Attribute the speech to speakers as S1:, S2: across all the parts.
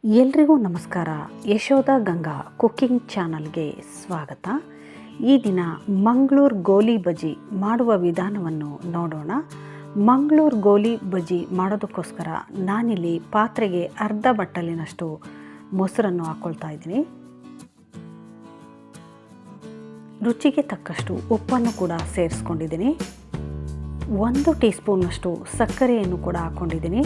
S1: ಎಲ್ರಿಗೂ ನಮಸ್ಕಾರ. ಯಶೋಧ ಗಂಗಾ ಕುಕ್ಕಿಂಗ್ ಚಾನಲ್ಗೆ ಸ್ವಾಗತ. ಈ ದಿನ ಮಂಗಳೂರು ಗೋಲಿ ಬಜ್ಜಿ ಮಾಡುವ ವಿಧಾನವನ್ನು ನೋಡೋಣ. ಮಂಗಳೂರು ಗೋಲಿ ಬಜ್ಜಿ ಮಾಡೋದಕ್ಕೋಸ್ಕರ ನಾನಿಲ್ಲಿ ಪಾತ್ರೆಗೆ ಅರ್ಧ ಬಟ್ಟಲಿನಷ್ಟು ಮೊಸರನ್ನು ಹಾಕ್ಕೊಳ್ತಾ ಇದ್ದೀನಿ. ರುಚಿಗೆ ತಕ್ಕಷ್ಟು ಉಪ್ಪನ್ನು ಕೂಡ ಸೇರಿಸ್ಕೊಂಡಿದ್ದೀನಿ. 1 ಟೀ ಸ್ಪೂನ್ನಷ್ಟು ಸಕ್ಕರೆಯನ್ನು ಕೂಡ ಹಾಕ್ಕೊಂಡಿದ್ದೀನಿ.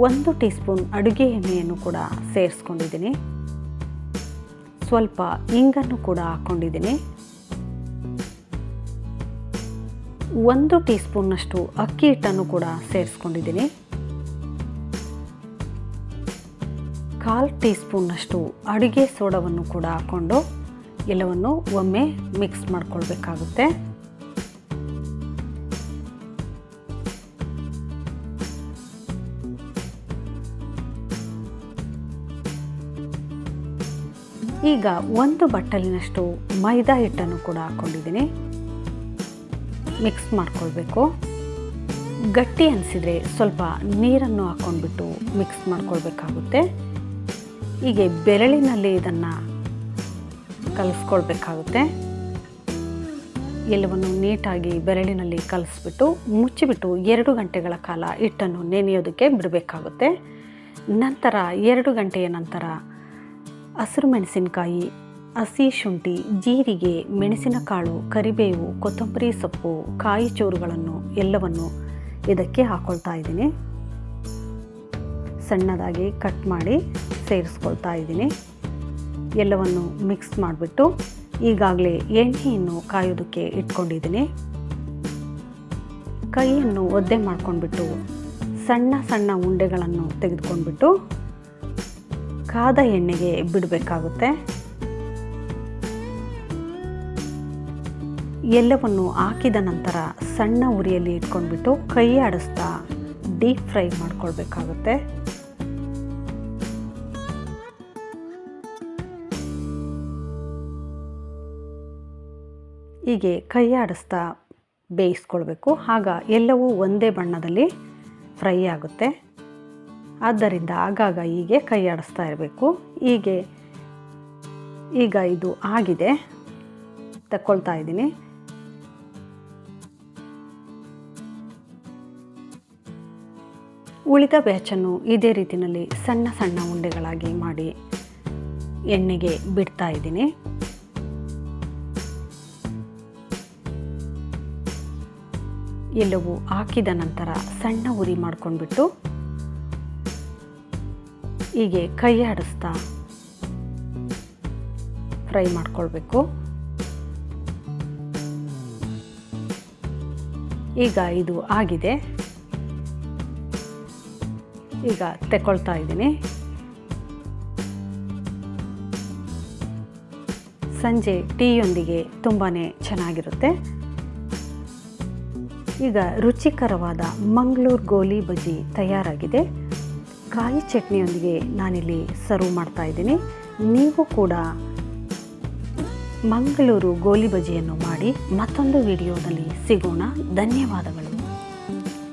S1: 1 ಟೀ ಸ್ಪೂನ್ ಅಡುಗೆ ಎಣ್ಣೆಯನ್ನು ಕೂಡ ಸೇರಿಸ್ಕೊಂಡಿದ್ದೀನಿ. ಸ್ವಲ್ಪ ಇಂಗನ್ನು ಕೂಡ ಹಾಕ್ಕೊಂಡಿದ್ದೀನಿ. 1 ಟೀ ಸ್ಪೂನ್ನಷ್ಟು ಅಕ್ಕಿ ಹಿಟ್ಟನ್ನು ಕೂಡ ಸೇರಿಸ್ಕೊಂಡಿದ್ದೀನಿ. 1/4 ಟೀ ಸ್ಪೂನ್ನಷ್ಟು ಅಡುಗೆ ಸೋಡವನ್ನು ಕೂಡ ಹಾಕ್ಕೊಂಡು ಎಲ್ಲವನ್ನು ಒಮ್ಮೆ ಮಿಕ್ಸ್ ಮಾಡ್ಕೊಳ್ಬೇಕಾಗುತ್ತೆ. ಈಗ 1 ಬಟ್ಟಲಿನಷ್ಟು ಮೈದಾ ಹಿಟ್ಟನ್ನು ಕೂಡ ಹಾಕ್ಕೊಂಡಿದ್ದೀನಿ. ಮಿಕ್ಸ್ ಮಾಡ್ಕೊಳ್ಬೇಕು. ಗಟ್ಟಿ ಅನಿಸಿದರೆ ಸ್ವಲ್ಪ ನೀರನ್ನು ಹಾಕ್ಕೊಂಡ್ಬಿಟ್ಟು ಮಿಕ್ಸ್ ಮಾಡ್ಕೊಳ್ಬೇಕಾಗುತ್ತೆ. ಹೀಗೆ ಬೆರಳಿನಲ್ಲಿ ಇದನ್ನು ಕಲಿಸ್ಕೊಳ್ಬೇಕಾಗುತ್ತೆ. ಎಲ್ಲವನ್ನು ನೀಟಾಗಿ ಬೆರಳಿನಲ್ಲಿ ಕಲಿಸ್ಬಿಟ್ಟು ಮುಚ್ಚಿಬಿಟ್ಟು 2 ಗಂಟೆಗಳ ಕಾಲ ಹಿಟ್ಟನ್ನು ನೆನೆಯೋದಕ್ಕೆ ಬಿಡಬೇಕಾಗುತ್ತೆ. ನಂತರ 2 ಗಂಟೆಯ ನಂತರ ಹಸಿರು ಮೆಣಸಿನಕಾಯಿ, ಹಸಿ ಶುಂಠಿ, ಜೀರಿಗೆ, ಮೆಣಸಿನಕಾಳು, ಕರಿಬೇವು, ಕೊತ್ತಂಬರಿ ಸೊಪ್ಪು, ಕಾಯಿ ಚೂರುಗಳನ್ನು ಎಲ್ಲವನ್ನು ಇದಕ್ಕೆ ಹಾಕ್ಕೊಳ್ತಾ ಇದ್ದೀನಿ. ಸಣ್ಣದಾಗಿ ಕಟ್ ಮಾಡಿ ಸೇರಿಸ್ಕೊಳ್ತಾ ಇದ್ದೀನಿ. ಎಲ್ಲವನ್ನು ಮಿಕ್ಸ್ ಮಾಡಿಬಿಟ್ಟು ಈಗಾಗಲೇ ಎಣ್ಣೆಯನ್ನು ಕಾಯೋದಕ್ಕೆ ಇಟ್ಕೊಂಡಿದ್ದೀನಿ. ಕೈಯನ್ನು ಒದ್ದೆ ಮಾಡ್ಕೊಂಡ್ಬಿಟ್ಟು ಸಣ್ಣ ಸಣ್ಣ ಉಂಡೆಗಳನ್ನು ತೆಗೆದುಕೊಂಡ್ಬಿಟ್ಟು ಕಾದ ಎಣ್ಣೆಗೆ ಬಿಡಬೇಕಾಗುತ್ತೆ. ಎಲ್ಲವನ್ನು ಹಾಕಿದ ನಂತರ ಸಣ್ಣ ಉರಿಯಲ್ಲಿ ಇಟ್ಕೊಂಡ್ಬಿಟ್ಟು ಕೈ ಆಡಿಸ್ತಾ ಡೀಪ್ ಫ್ರೈ ಮಾಡ್ಕೊಳ್ಬೇಕಾಗುತ್ತೆ. ಹೀಗೆ ಕೈ ಆಡಿಸ್ತಾ ಬೇಯಿಸ್ಕೊಳ್ಬೇಕು. ಆಗ ಎಲ್ಲವೂ ಒಂದೇ ಬಣ್ಣದಲ್ಲಿ ಫ್ರೈ ಆಗುತ್ತೆ. ಆದ್ದರಿಂದ ಆಗಾಗ ಹೀಗೆ ಕೈ ಆಡಿಸ್ತಾ ಇರಬೇಕು. ಈಗ ಇದು ಆಗಿದೆ, ತಗೊಳ್ತಾ ಇದ್ದೀನಿ. ಉಳಿದ ಬ್ಯಾಚನ್ನು ಇದೇ ರೀತಿಯಲ್ಲಿ ಸಣ್ಣ ಸಣ್ಣ ಉಂಡೆಗಳಾಗಿ ಮಾಡಿ ಎಣ್ಣೆಗೆ ಬಿಡ್ತಾ ಇದ್ದೀನಿ. ಎಲ್ಲವೂ ಹಾಕಿದ ನಂತರ ಸಣ್ಣ ಉರಿ ಮಾಡ್ಕೊಂಡ್ಬಿಟ್ಟು ಹೀಗೆ ಕೈ ಆಡಿಸ್ತಾ ಫ್ರೈ ಮಾಡ್ಕೊಳ್ಬೇಕು. ಈಗ ಇದು ಆಗಿದೆ. ಈಗ ತೆಕ್ಕೊಳ್ತಾ ಇದ್ದೀನಿ. ಸಂಜೆ ಟೀಯೊಂದಿಗೆ ತುಂಬಾ ಚೆನ್ನಾಗಿರುತ್ತೆ. ಈಗ ರುಚಿಕರವಾದ ಮಂಗಳೂರು ಗೋಲಿ ಬಜ್ಜಿ ತಯಾರಾಗಿದೆ. ಕಾಯಿ ಚಟ್ನಿಯೊಂದಿಗೆ ನಾನಿಲ್ಲಿ ಸರ್ವ್ ಮಾಡ್ತಾ ಇದ್ದೀನಿ. ನೀವು ಕೂಡ ಮಂಗಳೂರು ಗೋಲಿ ಬಜ್ಜಿಯನ್ನು ಮಾಡಿ ಮತ್ತೊಂದು ವಿಡಿಯೋದಲ್ಲಿ ಸಿಗೋಣ. ಧನ್ಯವಾದಗಳು.